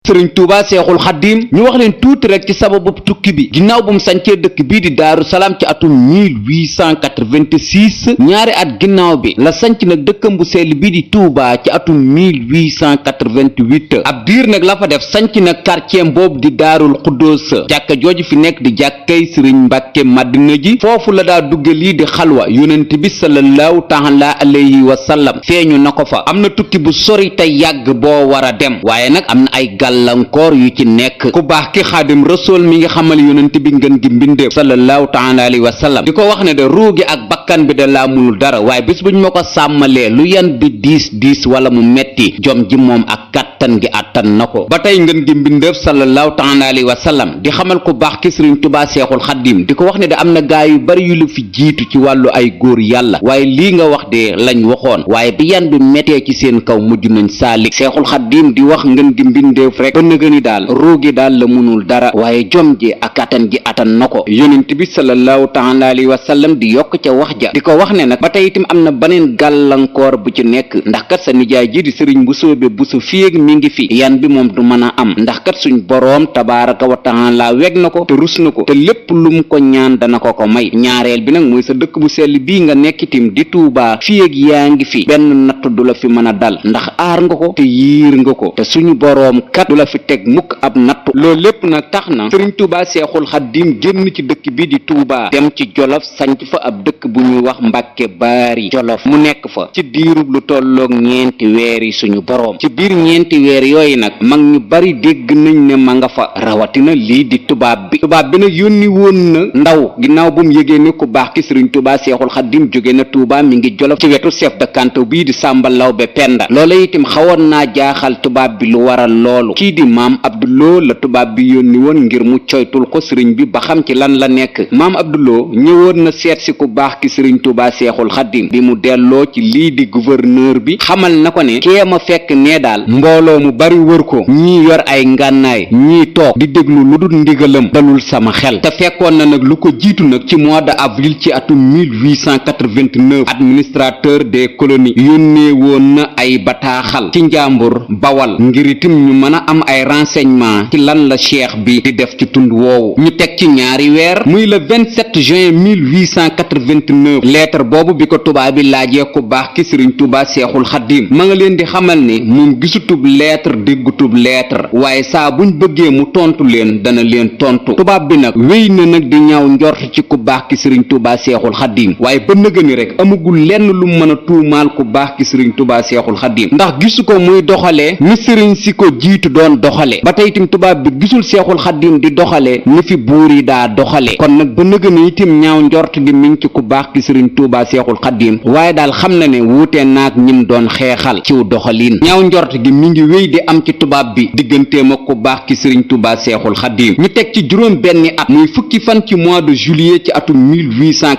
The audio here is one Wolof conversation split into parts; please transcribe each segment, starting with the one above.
sëriñ Tuuba seexul xaddiim ñu wax leen tuuti rek ci sababu tukki bi ginnaaw bu mu sancee dëkk bii di Daaru Salaam ci atum 1886 ñaari at ginnaaw bi la sanc nag dëkkam bu sell bii di Tuuba ci atum 1888 ab diir nag la fa def sanc nag quartier boobu di Daarul Xuddoos jàkka jooju fi nekk di jàkkay sëriñ Mbàkke Madina ji foofu la daa dugge lii di xalwa yonent bi sallallahu taala alayhi wa sallam feeñu na ko fa am na tukki bu sori te yàgg boo war a dem waaye nag am na ay gàllankoor yu ci nekk ku baax ki xaadim rasool mi ngi xamal yonent bi ngën gi mbindeef sallallahu taala alayhi wa sallam di ko wax ne de ruugi ak bakkan bi da laa munul dara waaye bis buñ ma ko sàmmalee lu yan bi diis wala mu metti jom ji moom ak kàttan gi àttan na ko ba tey ngën gi mbindeef sallallahu taala alayhi wa sallam di xamal ku baax ki sëriñ Tuubaa seexul xaddim di ko wax ne de am na gaay yu bari yu lu fi jiitu ci wàllu ay góor yàlla waaye lii nga wax de lañ waxoon waaye bi yan bi mettee ci seen kaw mujj nañ saalik seexul xaddim di wax ngën gi mbindeef rek ba nëgëni daal ruugi daal la munul dara waaye jom ji ak kàttan gi àttan na ko yonent bi sallallahu taala alayhi wa sallam di yokk ca wax ja di ko wax ne nag ba tey itam am na beneen gàllankoor bu ci nekk ndax kat sa nijaay ji di sëriñ bu soobe bu su fieg mi ngi fi yan bi moom du mën a am ndax kat suñ boroom tabaaraka wa taala weg na ko te rus na ko te lépp lu mu ko ñaan dana ko ko may ñaareel bi nag mooy sa dëkk bu sell bii nga nekkitim di Tuubaa fieg yaa ngi fi benn natt du la fi mën a dal ndax aar nga ko te yiir nga ko te suñu boroom kat du la fi teg mukk ab natt loolu lépp nag tax na sëriñ Tuubaa seexul xaddim génn ci dëkk bi di Tuubaa dem ci Jolof sanc fa ab dëkk bu ñuy wax Mbàkke Baari Jolof mu nekk fa ci diirub lu tolloog ñeenti weer yi suñu boroom ci biir ñeenti weer yooyu nag mag ñu bari dégg nañ ne ma nga fa rawatina lii di tubaab bi nag yónni woon na ndaw ginnaaw bu mu yëgee ne ku baax ki sëriñ Tuubaa seexul xaddim jóge na Tuubaa mi ngi Jolof ci wetu chef de canton bii di Sàmba Lawbe Penda loola itam xawoon naa jaaxal tubaab bi lu waral loolu kii di maam Abduloo la tubaab bi yónni woon ngir mu coytul ko sëriñ bi ba xam ci lan la nekk maam Abduloo ñëwoon na seet si ku baax ki sëriñ Tuubaa seexul xaddim bi mu delloo ci lii di gouverneur bi xamal na ko ne kee ma fekk nee daal mbooloo mu bari wër ko ñii yor ay ngànnaay ñii toog di déglu lu dul ndigalam dalul sama xel te fekkoon na nag lu ko jiitu nag ci mois de avril ci atum 1889 administrateur des colonies yónnee woon na ay bataaxal ci Njàmbur Bawal ngir itam ñu mën a am ay renseignement ci lan la cheikh bi di def ci tund woowu ñu teg ci ñaari weer muy le 27 juin 1889 lettre boobu bi ko tubaab bi laajee ku baax ki sëriñ Tuubaa seexul xaddim ma nga leen di xamal ne moom gisutub lettre déggutub lettre waaye saa buñ bëggee mu tontu leen dana leen tontu tubaab bi nag wéy na nag di ñaaw njort ci ku baax ki sëriñ Tuubaa seexul xaddim waaye ba nëgëni rek amagul lenn lu mën a tuumaal ku baax ki sëriñ Tuubaa seexul xaddim ndax gisu ko muy doxalee ni sëriñ si ko jiitu doon doxale ba tey itam tubaab bi gisul seexul xaddim di doxale ni fi buur yi daa doxale kon nag ba nëgëni itam ñaaw njort gi mi ngi ci ku baax ki sëriñ Tuubaa seexul xaddim waaye daal xam na ne wuute naag ñim doon xeexal ciw doxalin ñaaw njort gi mi ngi wéy di am ci tubaab bi digganteem ak ku baax ki sëriñ Tuubaa seexul xaddim ñu teg ci juróom benni at muy fukki fan ci mois de juillet ci atum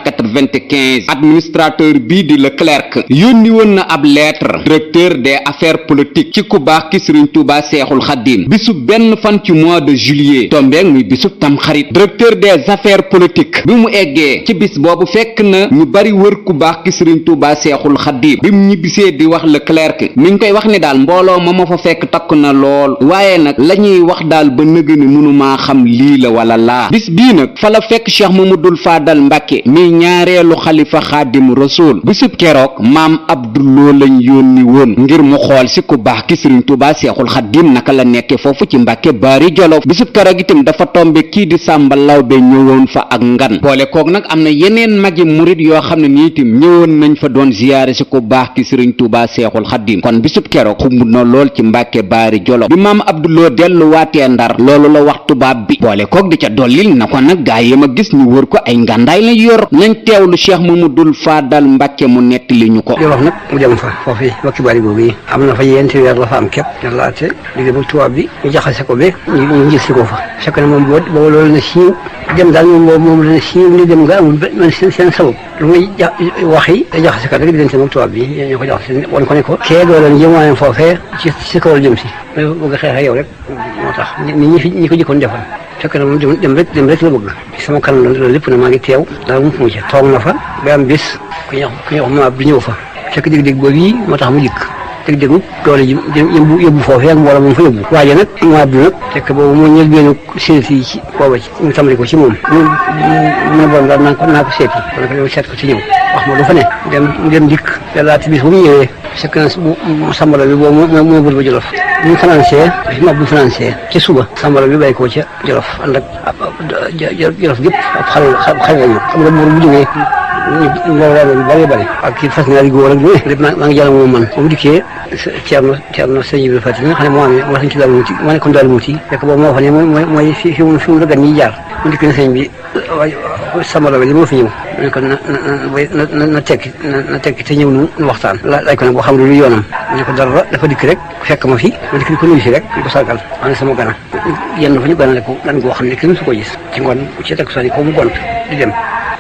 1895 administrateur bii di Leclerc yónni woon na ab lettre directeur des affaires politiques ci ku baax ki sëriñ Tuubaa seexul xaddim bisu benn fan ci mois de juillet tombeeg muy bisu tamxarit directeur des affaires politiques bi mu eggee ci bis boobu fekk na ñu bari wër ku baax ki sëriñ Tuubaa seexul xaddim bi mu ñibbisee di wax Leclerc mi ngi koy wax ne daal mbooloo ma fa fekk takk na lool waaye nag la ñuy wax daal ba nëgëni mënumaa xam lii la wala laa bis bii nag fa la fekk Cheikh Mamadul Faadal Mbàkke mi ñaareelu xalifa xaadim rasul bisub keroog maam Abduloo lañ yónni woon ngir mu xool si ku baax ki sëriñ Tuubaa seexul xaddim naka la nekke foofu ci Mbàkke Baari Jolof bisub keroog itam dafa tombe kii di Sàmba Lawbe ñëwoon fa ak ngan boole koog nag am na yeneen magi murit yoo xam ne nii itam ñëwoon nañ fa doon ziyaare si ku baax ki sëriñ Tuubaa seexul xaddim kon bisub keroog xumb na lool ci Mbàkke Baari Jolof bi maam Abduloo delluwaatee Ndar loolu la wax tubaab bi boole koog di ca dollil na ko nag gaa yi ma gis ñu wër ko ay ngàndaay la yor nañ teewlu Cheikh Mamadul Faadal Mbàkke mu nettali ñu ko Jolof nag mu dem fa foofu Mbàkke Baari boobu yi am na fa yenti weer la fa am képp yàlla ate digg ba tubaab bi ñu jaxase ko be ñu gis ko fa fekk na moom boobu loolu na siiw dem daal moom la siiw ni dem nga amul man seen sabab lu muy wax yi da jaxase kat rek diggante moom tubaab bi ñoo ko jaxase wan ko ne ko kee dooleen jëmwaayam foofee ci kawal jëm si bëgg a xeex ak yow rek moo tax ñi ko jëkkoon defal fekk na moom dem rek la bëgg sama kanam loolu lépp na maa ngi teew daal mu fu ca toog na fa ba am bis ku ñëw ma bi ñëw fa fekk dégg-dégg boobu yi moo tax mu dikk teg déglu doole ji yóbbu foofee ak mbooloo moom fa yóbbu waaye nag moo abdu nag fekk boobu moo ñël benn séet yi ci booba ci ñu tàmbali ko ci moom mu bon daal naa ko seeti kon nag yow seet ko ci ñëw wax ma lu fa ne dem dikk yàlla ti bis bu mu ñëwee fekk na sambala bi boobu moo bër ba Jolof bu ñu financé ma bu financé ci suba sambala bi bàyyi ko ca Jolof ànd ak Jolof gépp ab xale lañu xam nga buur bu jógee loolu bëri ak kii fas ñaari góor ak yooyu lépp maa ngi jàll moom man bu dikkee Thierno sëñ Ibrahima Fatick nga xam ne moo amee moo sañ ci daal muuti moo nekkoon daal muuti fekk boobu moo fa ne mooy fi mu la gan ñiy jaar bu dikkee ne sëñ bi sambala bi li moo fi ñëw ne ko na tekki te ñëw nu waxtaan laaj ko nag boo xam ne lu yoonam ne ko dara dafa dikk rek fekk ma fi ma dikk di ko nuyu si rek di ko sargal maa ne sama gana yenn fa ñu ganale ko gan goo xam ne kenn su ko gis ci ngoon ci teg soni ko mu gont di dem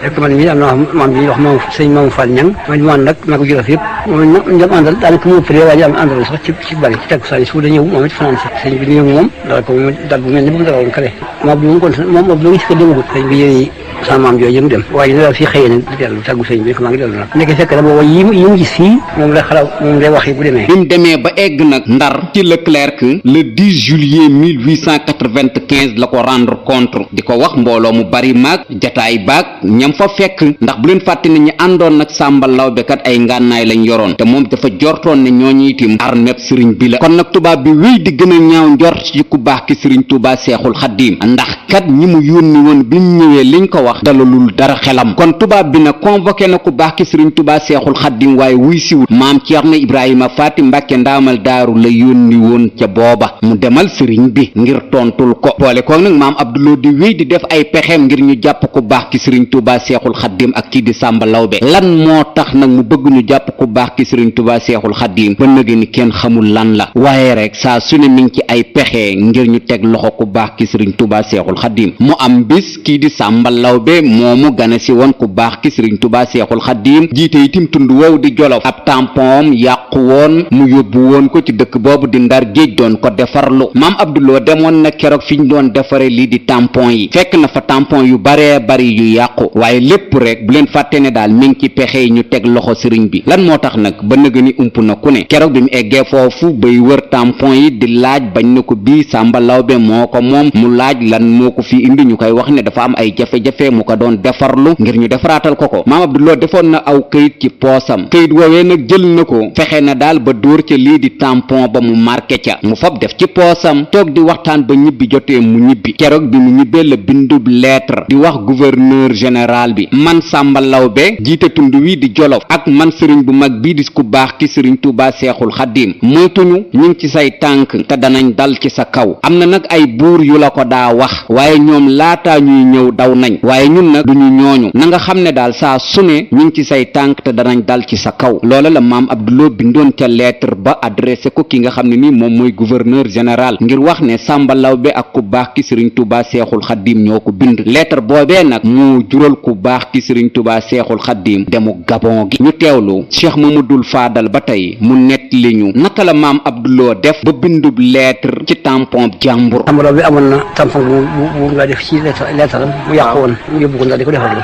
rek man mii am na maam bi wax maam sëñ Maam Fall Ñang man man nag maa ko Jolof yëpp moom ñoom àndal daanaka mu ëppale waaye am àndal sax ci bari ci teg soni su da ñëw moom it fanaan si sëñ bi nuyu moom dal ko dal bu mel ni bu mu daloon kale moom bi mu kon moom ab loolu ci ko démagut sëñ bi yéen sama maam jooju mu dem waaye ne daal fii xëyee nag di dellu tàggu sëñ bi ko maa ngi dellu nag nekk fekk na booba yi mu gis fii moom lay xalaat moom lay wax yi bu demee bi mu demee ba egg nag Ndar ci Leclerc le 10 juillet 1895 la ko rendre compte di ko wax mbooloo mu bari maag jataay baag ñam fa fekk ndax bu leen fàtte ne ñi àndoon nag Sàmba Lawbe kat ay ngànnaay lañ yoroon te moom dafa jortoon ne ñooñu itam armeb sëriñ bi la kon nag tubaab bi wéy di gën a ñaaw njort ci ku baax ki sëriñ Tuubaa Seexul Xaddiim ndax kat ñi mu yónni woon bi mu ñëwee liñ ko wax dalalul dara xelam kon tubaab bi nag convoqué na ku baax ki sëriñ Tuubaa Seexul Xaddiim waaye wuy siwut maam Ceerno Ibrahima Faati Mbàkke ndaamal daaru la yónni woon ca booba mu demal sëriñ bi ngir tontul ko boole ko nag maam Abduloo di wéy di def ay pexeem ngir ñu jàpp ku baax ki sëriñ Tuubaa Seexul Xaddiim ak kii di Sàmba Lawbe lan moo tax nag mu bëgg ñu jàpp ku baax ki sëriñ Tuubaa Seexul Xaddiim ba nëgë ni kenn xamul lan la waaye rek saa su ne mi ngi ci ay pexe ngir ñu teg loxo ku baax ki sëriñ Tuubaa Seexul Xaddiim mu am bis kii di Sàmba Lawbe moomu gane si woon ku baax ki sëriñ Tuubaa Seexul Xaddiim jiite itim tund wow di Jolof ab tampon yàqu woon mu yóbbu woon ko ci dëkk boobu di Ndar géej doon ko defarlu maam Abduloo demoon na keroog fi ñu doon defare lii di tampon yi fekk na fa tampon yu baree bari yu yàqu waaye lépp rek bu leen fàtte ne daal mi ngi ci pexe yi ñu teg loxo sëriñ bi lan moo tax nag ba nëga ni ump na ku ne keroog bi mu eggee foofu bay wër tampon yi di laaj bañ na ko bii Sàmba Lawbe moo ko moom mu laaj lan moo ko fi indi ñu koy wax ne dafa am ay jafe-jafe mu ko doon defarlu ngir ñu defaraatal ko maam Abduloo defoon na aw këyit ci poosam këyit woowee nag jël na ko fexe na daal ba dóor ca lii di tampon ba mu marqué ca mu fab def ci poosam toog di waxtaan ba ñibbi jotee mu ñibbi keroog bi mu ñibbee la bindub lettre di wax gouverneur général bi man Sàmba Lawbe jiite tund wi di Jolof ak man sëriñ bu mag bii di ku baax ki sëriñ Tuubaa Seexul Xaddiim moytuñu ñu ngi ci say tànk te danañ dal ci sa kaw am na nag ay buur yu la ko daa wax waaye ñoom laataa ñuy ñëw daw nañ waaye ñun nag duñu ñooñu na nga xam ne daal saa su ne ñu ngi ci say tànk te danañ dal ci sa kaw loola la maam Abduloo bindoon ca lettre ba adressé ko ki nga xam ne ni moom mooy gouverneur général ngir wax ne Sàmba Lawbe ak ku baax ki sëriñ Tuubaa Seexul Xaddiim ñoo ko bind lettre boobee nag moo jural ku baax ki sëriñ Tuubaa Seexul Xaddiim demu Gabon gi ñu teewlu Cheikh Mamadul Faadal ba tey mu nett li ñu naka la maam Abduloo def ba bindub lettre ci tampon jàmbur. Sàmba Lawbe amoon na tampon bu nga def ci lettre mu yàqu woon mu yóbbu ko ndax di ko defarlu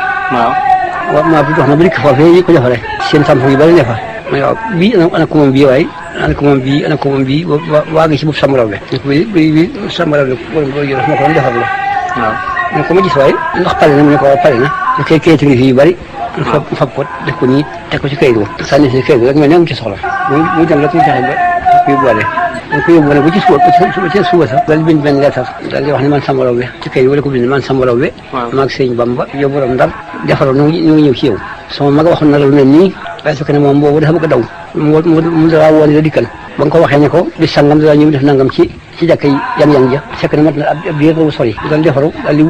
waaw maa bi dox na ba dikk foofee yi ko defaree seen tampon yu bari ne fa waaw bii ana ko moom bii waaye ana ko moom bii waa ngi ci bopp Sàmba Lawbe bi Sàmba Lawbe moo ko doon defarlu waaw mu ko ma gis waaye ndax pare na mu ne ko waaw pare na da koy kayitu ngi fii yu bari fab ko def ko nii teg ko ci kayit wo sànni si kayit rek mel ne am ci soxla muy dem rek ñu fexe ba yóbbuwaale dañ ko yóbbuwaale ba ci suba sax daal di bind benn lettre daal di wax ne man Sàmba Lawbe ci kayit wala ko bind man Sàmba Lawbe maag sëñ Bamba yow borom Ndar defaroon ñu ngi ñëw ci yow sama mag waxoon na la lu mel nii waaye fekk ne moom boobu dafa bëgg a daw mu dara woon la dikkal ba nga ko waxee ne ko di sangam daa ñëw def nangam ci jàkk yi yang ja fekk na mat na ab biir bu sori daal defaru daal di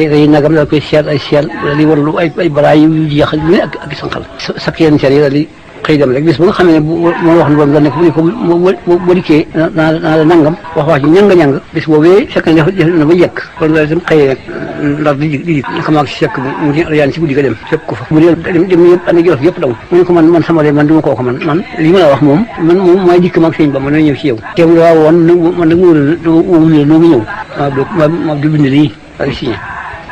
rëy nagam daal koy seet ay seet daal di warlu ay baraay yu jeex lu ne ak sànqal sakk yenn seet yi daal di xëy dem rek bis ba nga xam ne moo wax ne boobu daal nekk ko boo dikkee naa la nangam wax ji ñanga bis boobee fekk na def na ba yekk kon daal itam xëy rek Ndar di naka maag si fekk mu yaan si guddi ga dem fekk ko fa bu dee dem yëpp ànd Jolof yëpp daw mu ne ko man Sàmba Lawbe man du ma kooku man li ma la wax moom maay dikk maag sëñ ba man ñëw ci yow te mu daa woon man nag mu wóorul noo ngi ñëw maa du bind lii ak signé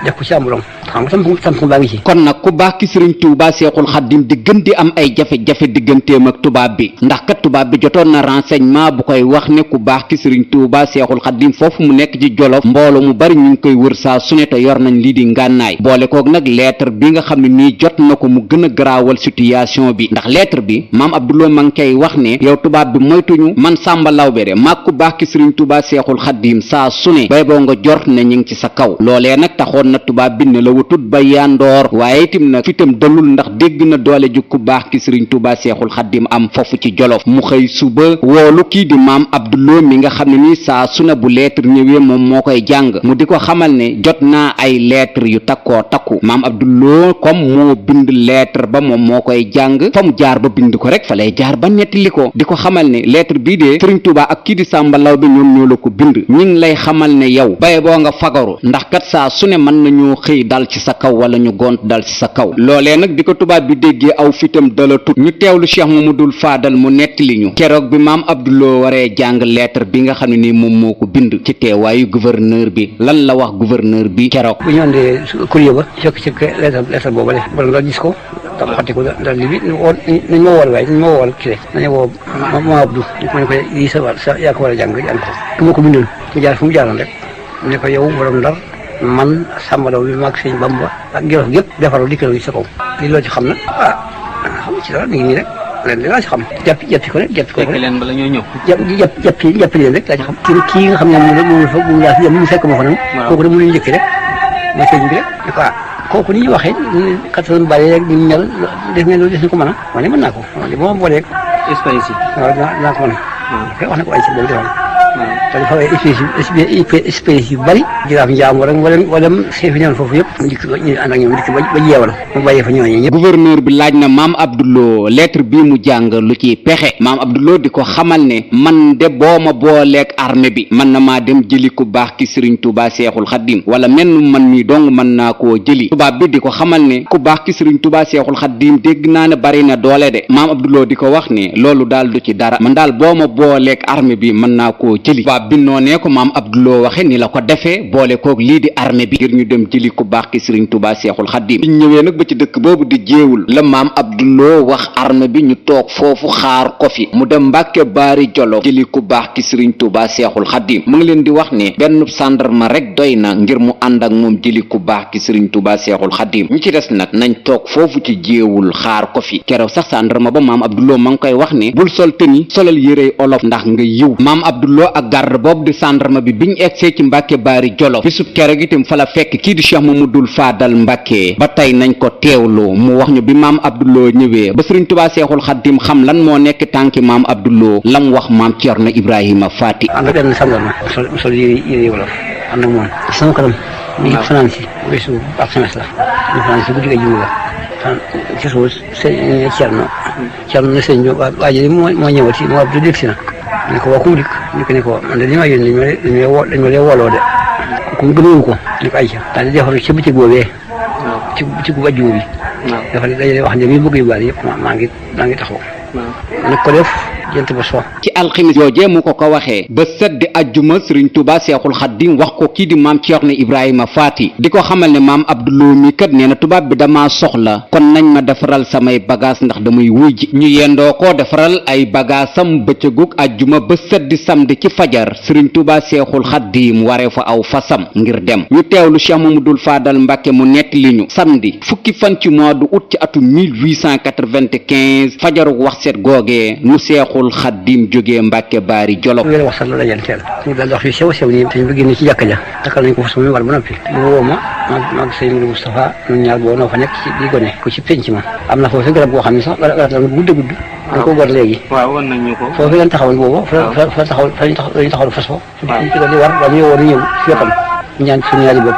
def ko ci am xam nga tam baa ngi ci. kon nag ku baax ki sëriñ Tuubaa Seexul Xaddim di gën di am ay jafe-jafe digganteem ak tubaab bi ndax kat tubaab bi jotoon na renseignement bu koy wax ne ku baax ki sëriñ Tuubaa Seexul Xaddim foofu mu nekk ci Jolof mbooloo mu bari ñu ngi koy wër saa su ne te yor nañ lii di ngànnaay boole koog nag lettre bi nga xam ne nii jot na ko mu gën a garaawal situation bi ndax lettre bi maam Abdouloo ma ngi koy wax ne yow tubaab bi moytuñu man Sàmba Lawbe de maag ku baax ki sëriñ Tuubaa Seexul Xaddim saa su ne bay boo nga jort ne ñu ngi ci sa kaw loolee nag taxoon na tubaab bi ne la wutut ba yandoor waaye itam nag fitam dalul ndax dégg na doole ju ku baax ki sëriñ Tuubaa Seexul Xaddim am foofu ci Jolof mu xëy suba woolu kii di maam Abdouloo mi nga xam ne nii saa su ne bu lettre ñëwee moom moo koy jàng mu di ko xamal ne jot naa ay lettre yu takkoo takku maam Abdouloo comme moo bind lettre ba moom moo koy jàng fa mu jaar ba bind ko rek fa lay jaar ba nettali ko di ko xamal ne lettre bii de sëriñ Tuubaa ak kii di Sàmba Lawbe ñoom ñoo la ko bind ñi ngi lay xamal ne yow baye boo nga fagaru ndax kat saa su ne mën nañoo xëy dal ci sa kaw wala ñu gont dal ci sa kaw loolee nag di ko tubaab bi déggee aw fitam dala tut ñu teewlu Cheikh Mamadul Faadal mu nettali ñu keroog bi maam Abdouloo waree jàng lettre bi nga xam ne ni moom moo ko bind ci teewaayu gouverneur bi lan la wax gouverneur bi keroog bu ñu andee courrier ba fekk ci lettre boobu la wala nga gis ko tam xotti ko daal li bi nañ ma wool waaye nañ ma wool kii nañu woo ma Abdou ma ne ko lii sa yaa ko war a jàng jàng ko ku ma ko bindoon mu jaar fu mu jaaroon rek mu ne ko yow borom Ndar man Sàmba Lawbe bi maag sëñ Bamba ak Jolof gépp defaroo dikkal ci sa kaw lii loo ci xam na xam ci dara mi ngi nii rek leen laa ci xam jàppi ko rek jàppi ko rek leen bala ñoo ñëw jàppi leen rek laa ci xam kii nga xam ne moom laa fi mu fekk ma fa nag kooku rek mu leen njëkki rek ma sëñ bi rek ne ko kooku ni ñu waxee kattan bàyyi rek ñu mel def ngeen loolu des na ko mën a ma ne mën naa ko li ma booleeg espèce yi waaw dinaa ko mën a wax na ko ay si boobu defal te dafa ay espèce yu bari jiraaf njaam wala chef yi newoon foofu yëpp mu dikk ñu ànd ak ñoom dikk ba jeewal mu bàyyee fa ñooñu ñëpp gouverneur bi laaj na maam Abdouloo lettre bii mu jàng lu ciy pexe maam Abdouloo di ko xamal ne man de boo ma booleeg armée bi man na maa dem jëli ku baax ki sëriñ Tuubaa Seexul Xaddim wala menn man mii dong mën naa koo jëli tubaab bi di ko xamal ne ku baax ki sëriñ Tuubaa Seexul Xaddim dégg naa ne bari na doole de maam Abdouloo di ko wax ne loolu daal du ci dara man daal boo ma booleeg armée bi mën naa koo jëli tubaab bi noonee ko maam Abdouloo waxe ni la ko defee boole koog lii di armée bi ngir ñu dem jëli ku baax ki sëriñ Tuubaa Seexul Xaddim biñ ñëwee nag ba ci dëkk boobu di jéewul la maam Abdouloo wax armée bi ñu toog foofu xaar ko fi mu dem Mbàkke Baari Jolof jëli ku baax ki sëriñ Tuubaa Seexul Xaddim mu ngi leen di wax ne benn gendarme rek doy na ngir mu ànd ak moom jëli ku baax ki sëriñ Tuubaa Seexul Xaddim ñi ci des nag nañ toog foofu ci jéewul xaar ko fi keroog sax gendarme ba maam Abdouloo ma ngi koy wax ne bul sol tëni solal yérey olof ndax nga yiw maam Abdouloo ak garde boobu di gendarme bi biñ egsee ci Mbàkke Baari Jolof bisub keroog itam fa la fekk kii di Cheikh Mamadul Faadal Mbàkke ba tey nañ ko teewlu mu wax ñu bi maam Abdouloo ñëwee ba sëriñ Tuubaa Seexul Xaddim xam lan moo nekk tànki maam Abdouloo lam wax maam Ceerno Ibrahima Faati ànd ak benn gendarme sol yére wolof ànd ak moom sama kanam ñu ngi fanaan si weesu ak semes la ñu fanaan si guddi ga juma la ci suuf Ceerno ne sëñ bi waa ji moo ñëwati moo Abdou dégg si na ne ko waa ku mu dikk ñu ko man de li ma yónni dañ ma lee wooloo de ku mu gëmëwu ko ne ko ay ca daal di defaru ci bëccëg boobee ci bëccëg bu ajjuma bi dafa dajale wax ne mi bëgg yu bari yëpp maa ngi taxaw nag ko def jant ba so ci alximis joojee mu ko waxee ba sedd ajjuma sëriñ Tuubaa Seexul Xaddim wax ko kii di maam Ceerno Ibrahima Faati di ko xamal ne maam Abdouloo mi kat nee na tubaab bi damaa soxla kon nañ ma defaral samay bagage ndax damay wuy ji ñu yendoo ko defaral ay bagaasam bëccëgug ajjuma ba sedd samedi ci fajar sëriñ Tuubaa Seexul Xaddim waree fa aw fasam ngir dem ñu teewlu Cheikh Mamadul Faadal Mbàkke mu nettali ñu samedi fukki fan ci mois de août ci atum 1895 fajarug wax set googee mu Seexul Xaddim jógee Mbàkke Baari Jolof wér wax sax la dajal teel ñu daal wax yu sew nii dañ ba génn ci jàkka ja takkal nañ ko fa sama war ba noppi bu woo ma maag sëñ Modou Moustapha ñun ñaar boo noo fa nekk ci di gone ko ci penc ma am na foofu garab goo xam ne sax garab la gudd dañ ko gor léegi waaw woon nañ ñu ko foofu lañ taxawoon boobu fa lañu taxawoon fas fa ci di war dañu woon ñëw fi xam ñaan suñu ñaari bopp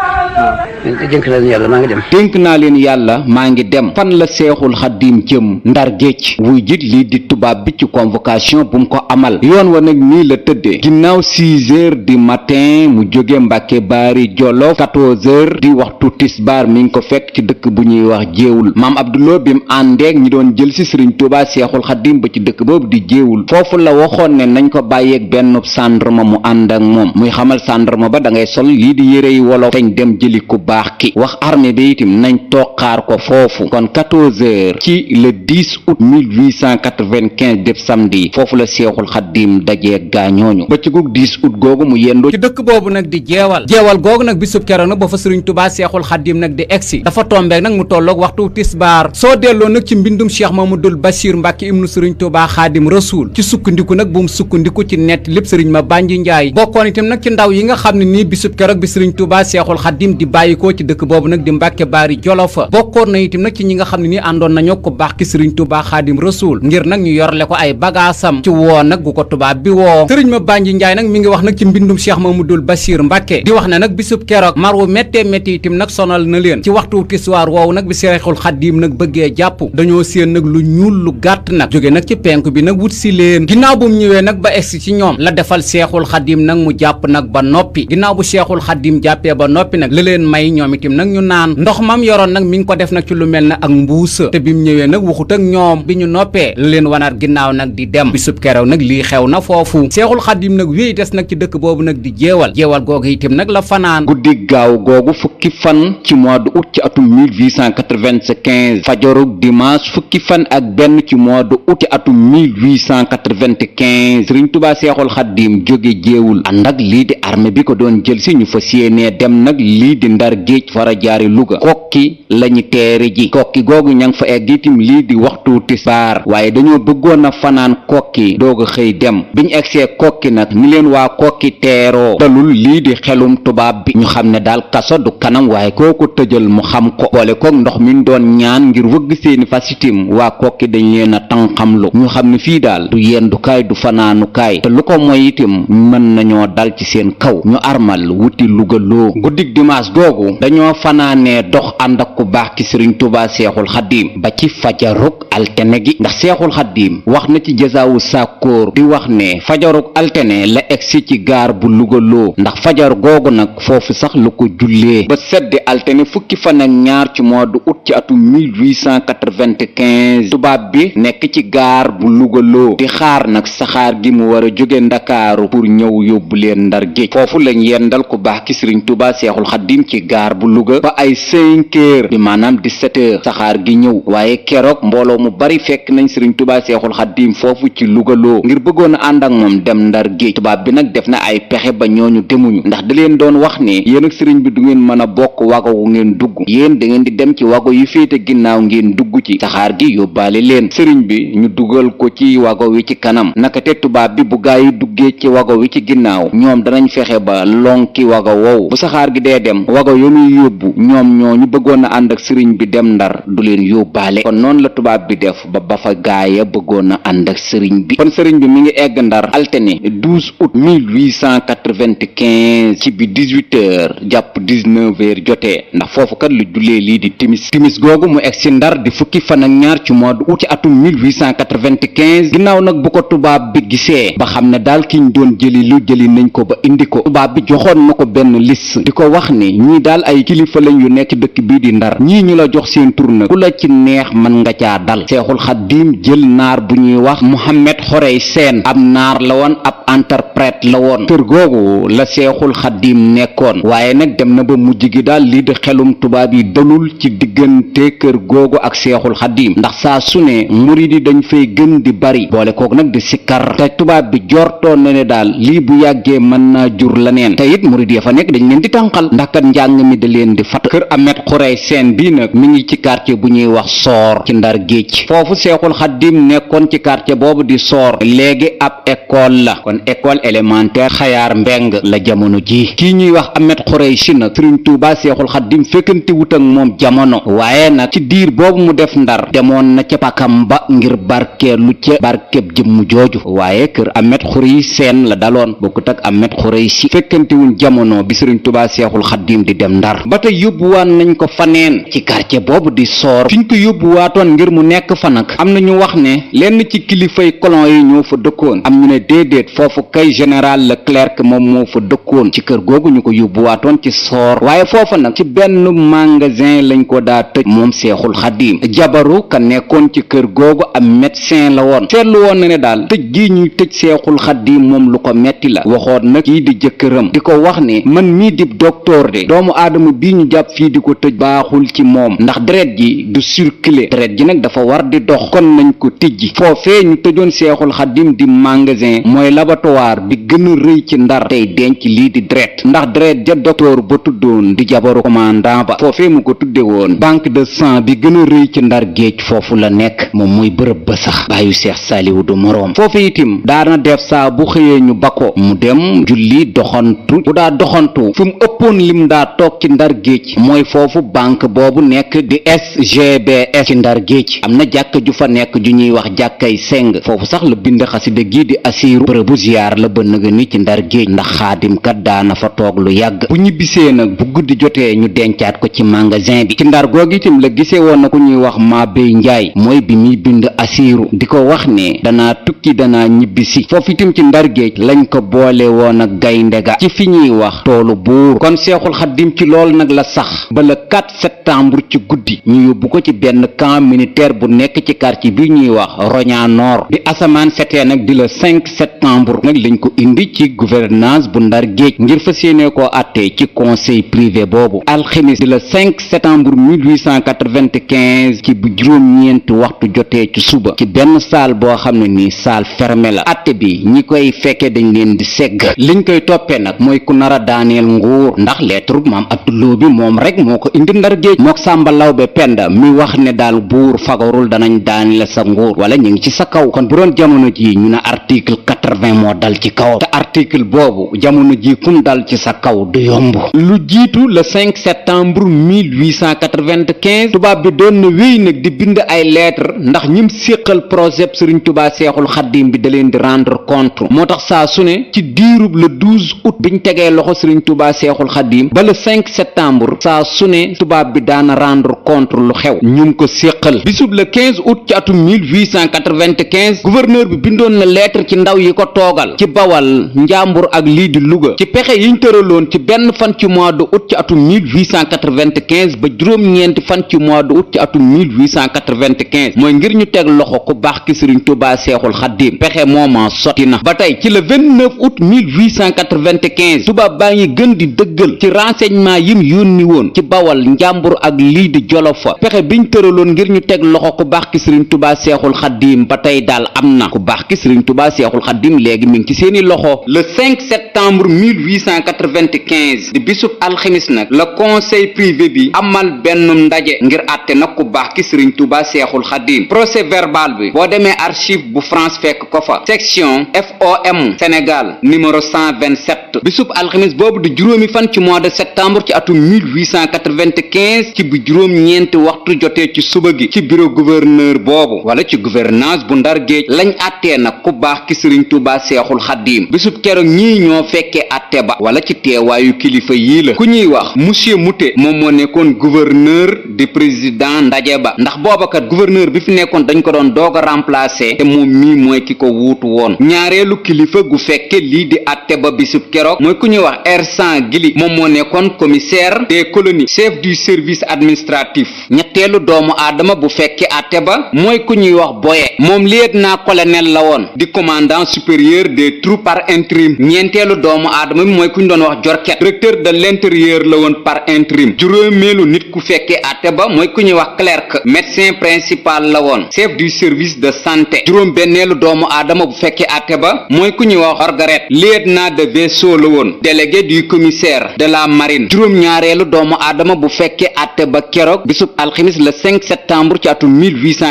dénk naa leen yàlla maa ngi dem dénk naa leen yàlla maa ngi dem fan la Seexul Xaddim jëm Ndar géej wuy jit lii di tubaab bi ci convocation bu mu ko amal yoon wa nag nii la tëddee ginnaaw 6 heures du matin mu jóge Mbàkke Baari Jolof 14 heures di waxtu tisbaar mi ngi ko fekk ci dëkk bu ñuy wax jéewul maam Abdouloo bi mu àndeeg ñi doon jël si sëriñ Tuubaa Seexul Xaddim ba ci dëkk boobu di jéewul foofu la waxoon ne nañ ko bàyyeeg benn gendarme mu ànd ak moom muy xamal gendarme ba da ngay sol lii di yére yi wolof teñ dem jëli ku baax ki wax armée bi itam nañ toog xaar ko foofu kon 14h ci le 10 août 1895 def samedi foofu la seexul xaddim dajee gaañooñu bëccëgu 10 août googu mu yendoo ci dëkk boobu nag di jeewal googu nag bisub keroog nag ba fa sëriñ tubaa seexul xaddim nag di egsi dafa tombeek nag mu tolloog waxtu tisbaar soo delloo nag ci mbindum cheikh mamadul bachir mbàkke ibnu sëriñ tubaa xaadim rasuul ci sukkandiku nag bu mu sukkandiku ci nett lépp sëriñ ma bànji njaay bokkoon itam nag ci ndaw yi nga xam ne nii bisub keroog bi sëriñ tubaa seexul xaddim di bàyyikoo ci dëkk boobu nag di mbàkke baari jolofa bokkoon na itam nag ci ñi nga xam ne nii àndoon nañoo ko baax ki sëriñ tubaa xaadim rasuul ngir nag ñu yorle ko ay bagaasam ci woo nag gu ko tubaab bi woo sëriñ ma bànji njaay nag mi ngi wax nag ci mbindum cheikh mamadul bachir mbàkke di wax ne nag bisub keroog mar wu méttee métti itam nag sonal na leen ci waxtu tiswaar woowu nag bi seexul xaddim nag bëggee jàpp dañoo séen nag lu ñuul lu gàtt nag jóge nag ci penk bi nag wut si leen ginnaaw bu mu ñëwee nag ba egsi ci ñoom la defal seexul xaddim nag mu jàpp nag ba noppi ginnaaw bu seexul xaddim jàppee ba noppi nag la leen may ñoom itam nag ñu naan ndox mam yoroon nag mi ngi ko def nag ci lu mel na ak mbuusa te bi mu ñëwee nag waxut ak ñoom bi ñu noppee la leen wanaat ginnaaw nag di dem bisub kerew nag lii xew na foofu seexul xaddim nag wéy des nag ci dëkk boobu nag di jeewal googu itam nag la fanaan guddi gaaw googu fukki fan ci mois de août ci atum 1895 fajorug dimanche fukki fan ak benn ci mois de août ci atum 1895 sëriñ tubaa seexul xaddim jóge jéewul ànd ak lii di armée bi ko doon jël si ñu fas yéenee dem nag lii di ndar géej fara jaari Louga kokki lañu teere ji kokki googu ña ngi fa egg itam lii di waxtu tisbaar waaye dañoo bëggoon a fanaan kokki doog a xëy dem biñ egsee kokki nag ni leen waa kokki teeroo dalul lii di xelum tubaab bi ñu xam ne daal kaso du kanam waaye koo ko tëjal mu xam ko boole koog ndox mi ñu doon ñaan ngir wëgg seeni fasitim waa kokki dañ leen a tànqamlu ñu xam ne fii daal du yendukaay du fanaanukaay te lu ko mooy itam mën nañoo dal ci seen kaw ñu armal wuti Louga loo guddig dimanche googu dañoo fanaanee dox ànd ak ku baax ki sëriñ Tuubaa seexul xaddim ba ci fajarug altene gi ndax seexul xaddim wax na ci jasaawu sàkkóor di wax ne fajarug altene la egsi ci gaar bu Louga loo ndax fajar googu nag foofu sax lu ko jullee ba seddi altene fukki fan ak ñaar ci mois de août ci atum 1895 tubaab bi nekk ci gaar bu Louga loo di xaar nag saxaar gi mu war a jóge ndakaaru pour ñëw yóbbu leen ndar géej foofu lañ yendal ku baax ki sëriñ Tuubaa seexul xaddim ci gaar bu Louga ba ay 5 heures bi maanaam 17 heures saxaar gi ñëw waaye keroog mbooloo mu bari fekk nañ sëriñ Tuubaa seexul xaddim foofu ci Louga loo ngir bëggoon a ànd ak moom dem ndar géej tubaab bi nag def na ay pexe ba ñooñu demuñu ndax da leen doon wax ne yéen ak sëriñ bi du ngeen mën a bokk wago wu ngeen dugg yéen da ngeen di dem ci wago yi féete ginnaaw ngeen dugg ci saxaar gi yóbbaale leen sëriñ bi ñu dugal ko ci wago wi ci kanam naka te tubaab bi bu gaa yi duggee ci wago wi ci ginnaaw ñoom danañ fexe ba lonki wago woowu bu saxaar gi dee dem wago yo muy yóbbu ñoom ñoo ñu bëggoon a ànd ak sëriñ bi dem ndar du leen yóbbaale kon noonu la tubaab bi def ba fa gaaya bëggoon a ànd ak sëriñ bi kon sëriñ bi mi ngi egg ndar altene 12 août 1895 ci bi 18 heures jàpp 19 heures jotee ndax foofu kat lu jullee lii di timis googu mu egg si ndar di fukki fan ak ñaar ci mois de août ci atum 1895 ginnaaw nag bu ko tubaab bi gisee ba xam ne daal ki ñu doon jëli nañ ko ba indi ko tubaab bi joxoon na ko benn liste di ko wax ni ñii daal ay kilifa lañ yu nekk dëkk bii di ndar ñii ñu la jox seen tur nag ku la ci neex mën nga caa dal seexul xaddim jël naar bu ñuy wax Mohamed Xorey Seen ab naar la woon ab interprète la woon kër googu la seexul xaddim nekkoon waaye nag dem na ba mujj gi daal lii di xelum tubaab yi dalul ci diggante kër googu ak seexul xaddim ndax saa su ne murid yi dañ fay gën di bari boole kooku nag di sikkar te tubaab bi jortoon na ne daal lii bu yàggee mën naa jur leneen te it murid ya fa nekk dañ leen di tànqal ndax kat njàng mi da leen di fat kër Ahmed Xurey Seen bii nag mi ngi ci quartier bu ñuy wax Soor ci Ndar Géej foofu seexul xaddim nekkoon ci quartier boobu di Soor léegi ab école la kon école élémentaire Xayaar Mbeng la jamono ji kii ñuy wax Ahmed Xurey Si nag Sëriñ Tuubaa seexul xaddim fekkante wut ak moom jamono waaye nag ci diir boobu mu def Ndar demoon na ca pakam ba ngir barkeelu ca barkeb jëmm jooju waaye kër Ahmed Xurey Seen la daloon bokkut ak Ahmed Xurey Si fekkantewuñ jamono bi Sëriñ Tuubaa seexul xaddim di dem Ndar ba tey yóbbuwaan nañ ko faneen ci quartier boobu di Soor fiñ ko yóbbuwaatoon ngir mu nekk fa nag am na ñu wax ne lenn ci kilifay colon yi ñoo fa dëkkoon am ñu ne déedéet foofu kay général Leclerc moom moo fa dëkkoon ci kër googu ñu ko yóbbuwaatoon ci Soor waaye foofa nag ci benn magasin lañ ko daa tëj moom seexul xaddim jabaru ka nekkoon ci kër googu am médecin la woon seetlu woon na ne daal tëj gii ñuy tëj seexul xaddim moom lu ko metti la waxoon nag kii di jëkkëram di ko wax ne man mii di docteur de doomu aadama bii ñu jàpp fii di ko tëj baaxul ci moom ndax deret ji du circuler deret ji nag dafa war di dox kon nañ ko tijji foofee ñu tëjoon seexul xadim di magasin mooy laboratoire bi gën a rëy ci ndar tey denc lii di deret ndax deret ja docteur ba tuddoon di jabaru commandant ba foofee mu ko tudde woon banque de sang bi gën a rëy ci ndar géej foofu la nekk moom mooy bërëb ba sax bàyyu seex saaliwu du moroom foofu itim daana def saa bu xëyee ñu bako mu dem julli doxantu bu daa doxantu fi mu ëppoon lim daa toog ci ndar géej mooy foofu banque boobu nekk di SGBS ci ndar géej am na jàkka ju fa nekk ju ñuy wax jàkkay seng foofu sax la bind xasida gii di asiiru bërëbu ziyaar la ba nëga ni ci ndar géej ndax xaadimkat daana fa toog lu yàgg bu ñibbisee nag bu guddi jotee ñu dencaat ko ci magasin bi ci ndar googu itam la gisee woon na ku ñuy wax Mabey Njaay mooy bi muy bind asiiru di ko wax ne danaa tukki danaa ñibbisi foofu itam ci ndar géej lañ ko boole woon ak gaynde ga ci fi ñuy wax toolu buur kon seexul xaddim ci lool nag la sax ba le 4 septembre ci guddi ñu yóbbu ko ci benn camp militaire bu nekk ci quartier bi ñuy wax Roña Nord bi asamaan setee nag di le 5 septembre nag lañ ko indi ci gouvernance bu ndar géej ngir fas yéene koo àttee ci conseil privé boobu alxemis di le 5 septembre 1895 ci bu juróom-ñeenti waxtu jotee ci suba ci benn salle boo xam ne nii salle fermée la àtte bi ñi koy fekke dañ leen di segg liñ koy toppee nag mooy ku nar a daaneel nguur ndax lettre maam Abduloo bi moom rek moo ko indi ndar géej mook Sàmba Lawbe Penda mi wax ne daal buur fagarul danañ daaneel sa nguur wala ñu ngi ci sa kaw kon bu doon jamono ji ñu ne article 80 moo dal ci kawam te article boobu jamono ji kum dal ci sa kaw du yomb lu jiitu le 5 septembre 1895 tubaab bi doon na wéy nag di bind ay lettre ndax ñim séqal projet Sëriñ Tuubaa Seexul Xaddim bi da leen di rendre compte moo tax saa su ne ci diirub le 12 août biñ tegee loxo Sëriñ Tuubaa Seexul Xaddim ba le 5 septembre saa su ne tubaab bi daana rendre compte lu xew ñum ko séqal bisub le 15 août ci atum 1895 gouverneur bi bindoon na lettre ci ndaw yi ko toogal ci Bawal Njàmbur ak lii di Louga ci pexe yiñ tëraloon ci benn fan ci mois de août ci atum 1895 ba juróom-ñeenti fan ci mois de août ci atum 1895 mooy ngir ñu teg loxo ku baax ki Sëriñ Tuubaa Seexul Xaddim pexe mooma sotti na ba tey ci le 29 août 1895 tubaab baa ngi gën di dëggal ci renseignement yim yónni woon ci Bawal Njàmbur ak lii di Jolof fa pexe biñ tëraloon ngir ñu teg loxo ku baax ki Sëriñ Tuubaa Seexul Xaddim ba tey daal am na ku baax ki Sëriñ Tuubaa Seexul Xaddim léegi mi ngi ci seeni loxo le 5 septembre 1895 di bisub alxemis nag la conseil privé bi amal benn ndaje ngir àtte nag ku baax ki Sëriñ Tuubaa Seexul Xaddim procès verbal bi boo demee archive bu France fekk ko fa section FOM Sénégal numéro 127 bisub alxemis boobu di juróomi fan ci mois de septembre ci atum 1895 ci bu juróom-ñeenti waxtu jotee ci suba gi ci bureau gouverneur boobu wala ci gouvernance bu ndar géej lañ àttee nag ku baax ki Sëriñ Tuubaa Seexul Xaddim bisub keroog ñii ñoo fekkee àtte ba wala ci teewaayu kilifa yii la ku ñuy wax monsieur Moutet moom moo nekkoon gouverneur di président ndaje ba ndax boobakat gouverneur bi fi nekkoon dañ ko doon doog a remplacer te moom mii mooy ki ko wuutu woon ñaareelu kilifa gu fekke lii di àtte ba bisub keroog mooy ku ñuy wax Ersan Gili moom moo nekkoon commissaire des colonies chef du service administratif ñetteelu doomu aadama bu fekke àtte ba mooy ku ñuy wax Boye moom lieutenant-colonel la woon di commandant supérieur des troupes par intérim ñeenteelu doomu aadama bi mooy ku ñu doon wax Jorket directeur de l'intérieur la woon par intérim juróomeelu nit ku fekkee àtte ba mooy ku ñuy wax clerc médecin principal la woon chef du service de santé juróom benneelu doomu aadama bu fekkee àtte ba mooy ku ñuy wax Orgaret lieutenant de vaisseau la woon délégué du commissaire de la marine juróom ñaareelu doomu aadama bu fekkee àtte ba keroog bisub alxamis le 5 septembre ci atum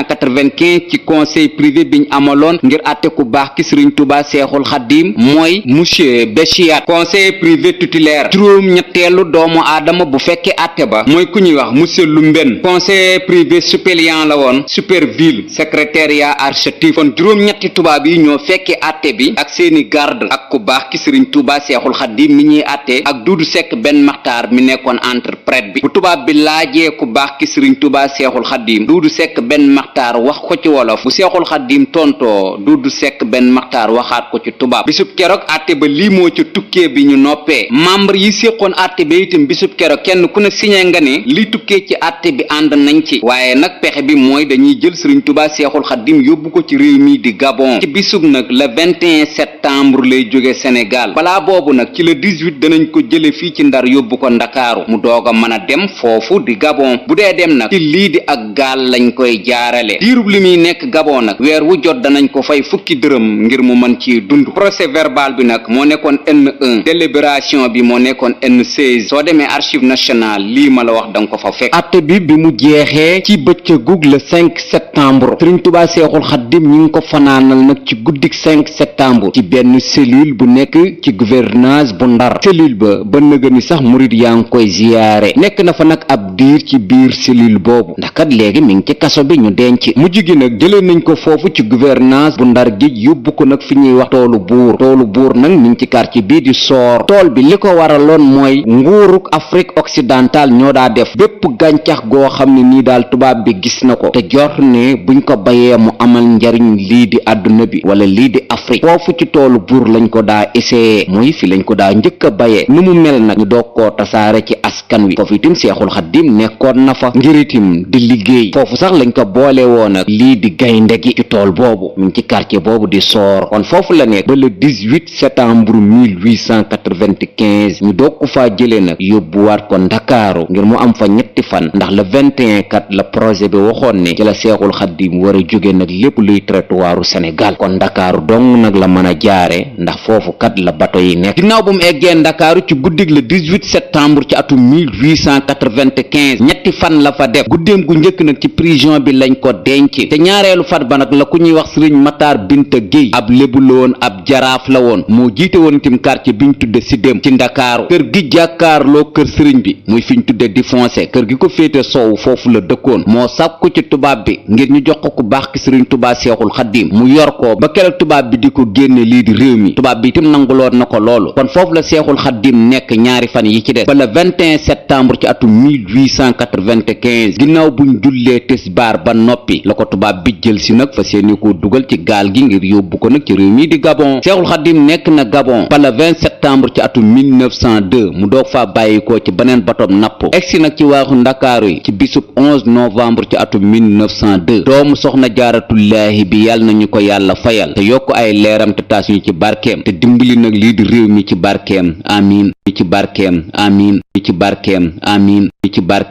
1895 ci conseil privé biñ amaloon ngir àtte ku baax ki Sëriñ Tuubaa Seexul Xaddim mooy monsieur Béchiat conseiller privé titulaire juróom ñetteelu doomu aadama bu fekkee àtte ba mooy ku ñuy wax monsieur Lumben conseiller privé suppléant la woon superville secrétariat architif kon juróom ñetti tubaab yi ñoo fekkee àtte bi ak seeni garde ak ku baax ki Sëriñ Tuubaa Seexul Xaddim mi ñuy àtte ak Duudu Sekk benn Maxtaar mi nekkoon entre interprète bi bu tubaab bi laajee ku baax ki sëriñ Tuubaa seexul xaddiim Duudu Sekk benn maxtaar wax ko ci wolof bu seexul xaddiim tontoo Duudu Sekk benn maxtaar waxaat ko ci tubaab bisub keroog àtte ba lii moo ca tukkee bi ñu noppee membre yi séqoon àtte ba itam bisub keroog kenn ku ne signé nga ne li tukkee ci àtte bi ànd nañ ci waaye nag pexe bi mooy dañuy jël sëriñ Tuubaa seexul xaddiim yóbbu ko ci réew mi di Gabon ci bisub nag le 21 septembre lay jóge Sénégal balaa boobu nag ci le 18 danañ ko jële fii ci Ndar yóbbu ko Ndakaaru mu doog a mën a dem foofu di Gabon bu dee dem nag ci lii di ak gaal lañ koy jaarale diirub li muy nekk Gabon nag weer wu jot danañ ko fay fukki dërëm ngir mu mën ci dund procès verbal bi nag moo nekkoon N1 délibération bi moo nekkoon N16 soo demee archive nationale lii ma la wax danga ko fa fekk atte bi mu jeexee ci bëccëgug le 5 septembre sëriñ Tuubaa seexul xaddim ñi ngi ko fanaanal nag ci guddik 5 septembre ci benn cellule bu nekk ci gouvernance bu Ndar cellule ba nëga ni sax murid yaa ngi koy ziyaare nekk na fa nag ab diir ci biir cellule boobu ndax kat léegi mi ngi ci kaso bi ñu denc mujj gi nag jëlee nañ ko foofu ci gouvernance bu Ndar géej yóbbu ko nag fi ñuy wax toolu buur nag mi ngi ci quartier bii di Soor tool bi li ko waraloon mooy nguuruk Afrique occidentale ñoo daa def bépp gàncax goo xam ne nii daal tubaab bi gis na ko te jort ne buñ ko bayee mu amal njariñ lii di àdduna bi wala lii di Afrique foofu ci toolu buur lañ ko daa essayé mooy fi lañ ko daa njëkk a bayee nu mu mel nag ñu doog koo tasaare ci askan wi foofu itam seexul xaddim nekkoon na fa ngir itam di liggéey foofu sax lañ ko boole woon ak lii di gaynde gi ci tool boobu mi ngi ci quartier boobu di Soor kon foofu la nekk ba le 18 septembre 1895 ñu doog ko faa jëlee nag yóbbuwaat ko Ndakaaru ngir mu am fa ñetti fan ndax le 21 kat la projet bi waxoon ne ci la seexul xaddim war a jóge nag lépp luy territoire Sénégal kon Ndakaaru dong nag la mën a jaare ndax foofu kat la bato yi nekk ginnaaw bu mu eggee Ndakaaru ci guddig le 18 septembre ci atum 1895 ñetti fan la fa def guddeem gu njëkk nag ci prison bi lañ ko denc te ñaareelu fat ba nag la ku ñuy wax sëriñ Matar Binta Guèye ab lébu la woon ab jaraaf la woon moo jiite woon itam quartier biñ tudde Sidem ci Ndakaaru kër gi jàkkaarloo kër sëriñ bi muy fiñ tudde di foncé kër gi ko féete soowu foofu la dëkkoon moo sàkku ci tubaab bi ngir ñu jox ko ku baax ki sëriñ Tuubaa Seexul Xaddim mu yor ko ba keroog tubaab bi di ko génne lii di réew mi tubaab bi itam nanguloon na ko loolu kon foofu la Seexul Xaddim nekk ñaari fan yi ci des ba le 21 septembre ci atum 1895 ginnaaw buñ jullee tisbaar ba noppi la ko tubaab bi jël si nag fa seeni ko dugal ci gaal gi ngir yóbbu ko nag ci réew mi di Gabon Seexul Xaddim nekk na Gabon ba le 20 septembre ci atum 1902 mu doog faa bàyyikoo ci beneen batom napp egsi nag ci waaxu Ndakaaru yi ci bisub 11 novembre ci atum 1902 doomu soxna jaaratullaahi bi yàlla nañu ko yàlla fayal te yokk ay leeram te taas ñu ci barkeem te dimbali nag lii di réew mi ci barkeem amiin ci barkeem amiin ci barkeem amiin ci barkeem